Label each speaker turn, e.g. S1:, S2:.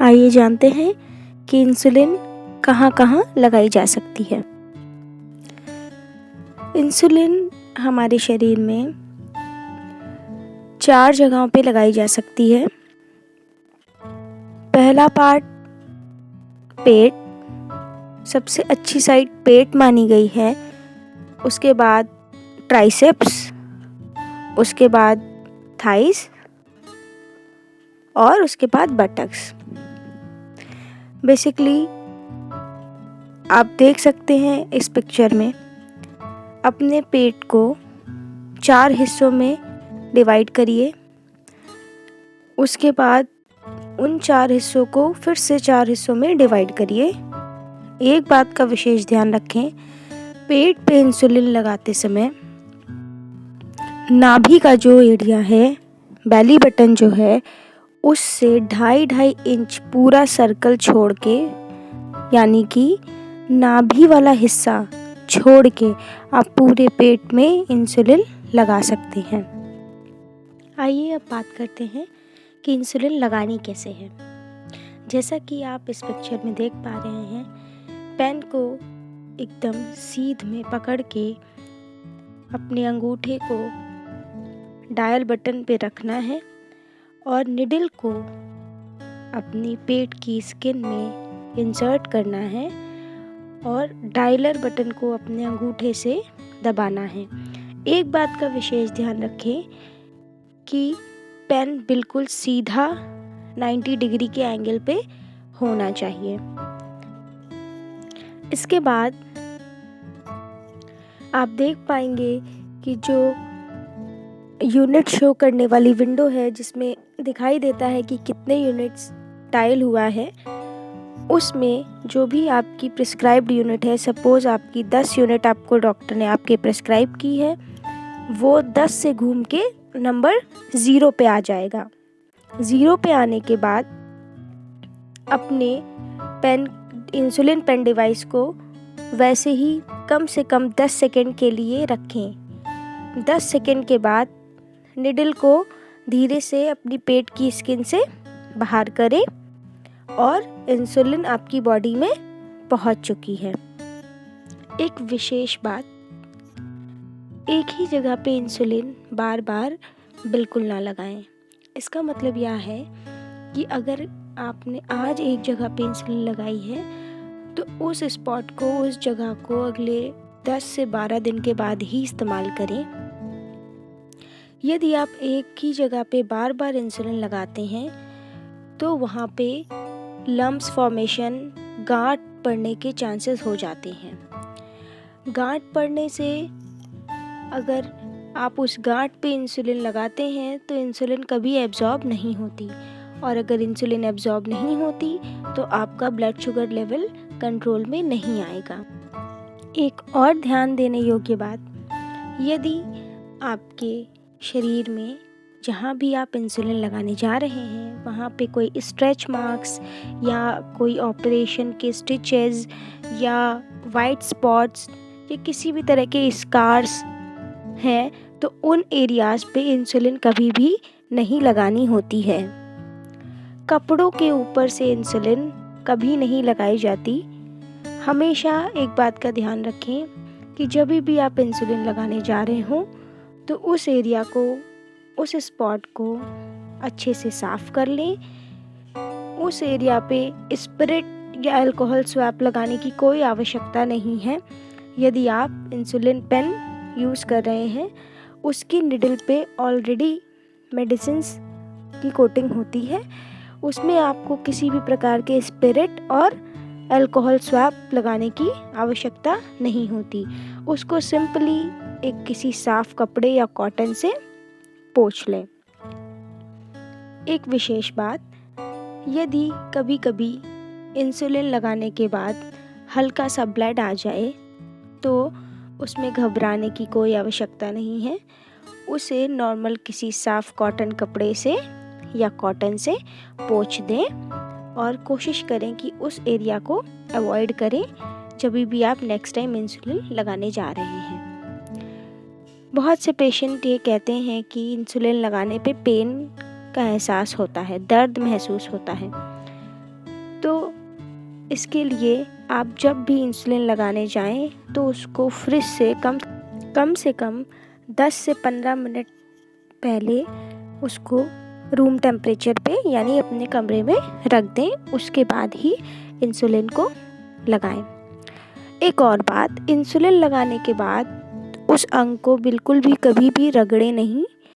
S1: आइए जानते हैं कि इंसुलिन कहाँ कहाँ लगाई जा सकती है। इंसुलिन हमारे शरीर में 4 जगहों पे लगाई जा सकती है। पहला पार्ट पेट, सबसे अच्छी साइड पेट मानी गई है। उसके बाद ट्राइसेप्स, उसके बाद थाइस और उसके बाद बटक्स। बेसिकली आप देख सकते हैं इस पिक्चर में, अपने पेट को 4 हिस्सों में डिवाइड करिए। उसके बाद उन 4 हिस्सों को फिर से 4 हिस्सों में डिवाइड करिए। एक बात का विशेष ध्यान रखें, पेट पे इंसुलिन लगाते समय नाभि का जो एरिया है, बेली बटन जो है, उससे 2.5 इंच पूरा सर्कल छोड़ के, यानी कि नाभि वाला हिस्सा छोड़ के आप पूरे पेट में इंसुलिन लगा सकते हैं। आइए अब बात करते हैं कि इंसुलिन लगानी कैसे है। जैसा कि आप इस पिक्चर में देख पा रहे हैं, पेन को एकदम सीध में पकड़ के अपने अंगूठे को डायल बटन पे रखना है और निडल को अपनी पेट की स्किन में इंसर्ट करना है और डायलर बटन को अपने अंगूठे से दबाना है। एक बात का विशेष ध्यान रखें कि पेन बिल्कुल सीधा 90 डिग्री के एंगल पे होना चाहिए। इसके बाद आप देख पाएंगे कि जो यूनिट शो करने वाली विंडो है, जिसमें दिखाई देता है कि कितने यूनिट्स डायल हुआ है, उसमें जो भी आपकी प्रिस्क्राइब्ड यूनिट है, सपोज आपकी 10 यूनिट आपको डॉक्टर ने आपके प्रिस्क्राइब की है, वो 10 से घूम के नंबर 0 पे आ जाएगा। 0 पे आने के बाद अपने इंसुलिन पेन डिवाइस को वैसे ही कम से कम 10 सेकेंड के लिए रखें। 10 सेकेंड के बाद निडल को धीरे से अपनी पेट की स्किन से बाहर करें और इंसुलिन आपकी बॉडी में पहुंच चुकी है। एक विशेष बात, एक ही जगह पे इंसुलिन बार बार बिल्कुल ना लगाएं। इसका मतलब यह है कि अगर आपने आज एक जगह पे इंसुलिन लगाई है तो उस स्पॉट को, उस जगह को अगले 10 से 12 दिन के बाद ही इस्तेमाल करें। यदि आप एक ही जगह पे बार बार इंसुलिन लगाते हैं तो वहाँ पे लम्प्स फॉर्मेशन, गांठ पड़ने के चांसेस हो जाते हैं। गांठ पड़ने से अगर आप उस गांठ पे इंसुलिन लगाते हैं तो इंसुलिन कभी एब्जॉर्ब नहीं होती, और अगर इंसुलिन एब्जॉर्ब नहीं होती तो आपका ब्लड शुगर लेवल कंट्रोल में नहीं आएगा। एक और ध्यान देने योग्य बात, यदि आपके शरीर में जहाँ भी आप इंसुलिन लगाने जा रहे हैं वहाँ पे कोई स्ट्रेच मार्क्स या कोई ऑपरेशन के स्टिचेस या वाइट स्पॉट्स या किसी भी तरह के स्कार्स हैं तो उन एरियाज पे इंसुलिन कभी भी नहीं लगानी होती है। कपड़ों के ऊपर से इंसुलिन कभी नहीं लगाई जाती। हमेशा एक बात का ध्यान रखें कि जब भी आप इंसुलिन लगाने जा रहे हो तो उस एरिया को, उस स्पॉट को अच्छे से साफ कर लें। उस एरिया पे स्पिरिट या अल्कोहल स्वैप लगाने की कोई आवश्यकता नहीं है। यदि आप इंसुलिन पेन यूज़ कर रहे हैं, उसकी निडल पे ऑलरेडी मेडिसिन्स की कोटिंग होती है, उसमें आपको किसी भी प्रकार के स्पिरिट और अल्कोहल स्वैप लगाने की आवश्यकता नहीं होती। उसको सिंपली एक किसी साफ कपड़े या कॉटन से पोंछ लें। एक विशेष बात, यदि कभी कभी इंसुलिन लगाने के बाद हल्का सा ब्लड आ जाए तो उसमें घबराने की कोई आवश्यकता नहीं है। उसे नॉर्मल किसी साफ कॉटन कपड़े से या कॉटन से पोंछ दें और कोशिश करें कि उस एरिया को अवॉइड करें जब भी आप नेक्स्ट टाइम इंसुलिन लगाने जा रहे हैं। बहुत से पेशेंट ये कहते हैं कि इंसुलिन लगाने पे पेन का एहसास होता है, दर्द महसूस होता है। इसके लिए आप जब भी इंसुलिन लगाने जाएं तो उसको फ्रिज से कम से कम 10 से 15 मिनट पहले उसको रूम टेम्परेचर पे यानी अपने कमरे में रख दें, उसके बाद ही इंसुलिन को लगाएं। एक और बात, इंसुलिन लगाने के बाद उस अंग को बिल्कुल भी कभी भी रगड़े नहीं,